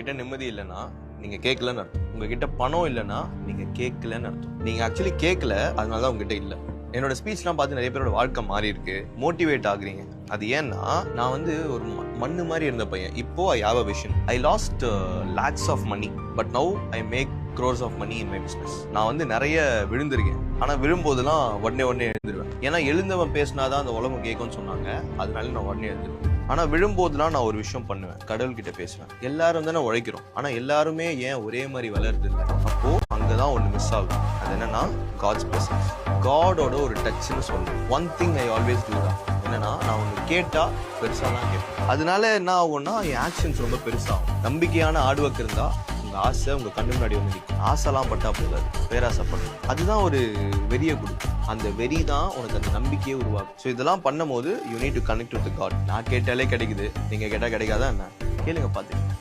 உங்ககிட்ட நிம்மதி இல்லைன்னா நீங்க கேட்கலன்னு அர்த்தம். உங்ககிட்ட பணம் இல்லைன்னா நீங்க கேட்கலன்னு அர்த்தம். நீங்க ஆக்சுவலி கேட்கல, அதனாலதான் உங்ககிட்ட இல்லை. என்னோட ஸ்பீச்லாம் பார்த்து நிறைய பேரோட வாழ்க்கை மாறி இருக்கு, மோட்டிவேட் ஆகுறீங்க. அது ஏன்னா நான் ஒரு மண்ணு மாதிரி இருந்த பையன். இப்போ I have a vision. I lost lakhs of money, but now I make crores of money in my business. நான் நிறைய விழுந்திருக்கேன், ஆனா விழும்போதெல்லாம் உடனே எழுந்துருவேன். ஏன்னா எழுந்தவன் பேசினாதான் அந்த உலகம் கேட்கும்னு சொன்னாங்க, அதனால நான் உடனே எழுந்துருவேன். ஆனா விழும்போதுலாம் நான் ஒரு விஷயம் பண்ணுவேன், கடவுள்கிட்ட பேசுவேன். எல்லாரும் தானே உழைக்கிறோம், ஆனா எல்லாருமே ஏன் ஒரே மாதிரி வளருது இல்லை? அப்போ அங்கதான் ஒண்ணு மிஸ் ஆகும். அது என்னன்னா காட்ஸ் பிரசன்ஸ், காடோட ஒரு டச்னு சொல்லுவேன். One thing I always do தான் என்னன்னா, நான் ஒன்று கேட்டா பெருசா தான் கேட்பேன். அதனால என்ன ஆகும்னா என் ஆக்ஷன்ஸ் ரொம்ப பெருசாகும். நம்பிக்கையான ஹார்ட் ஒர்க் இருந்தா உங்க ஆசை உங்க கண்ணு முன்னாடி நிற்கும். ஆசைலாம் பட்டா போதாது, பேராசைப்படும். அதுதான் ஒரு வெறியை கொடுக்கும். அந்த வெறி தான் உனக்கு அந்த நம்பிக்கையே உருவாகும். ஸோ இதெல்லாம் பண்ணும் போது you need to connect with God. நான் கேட்டாலே கிடைக்குது, நீங்க கேட்டா கிடைக்காதா என்ன? கேளுங்க பார்த்துக்கங்க.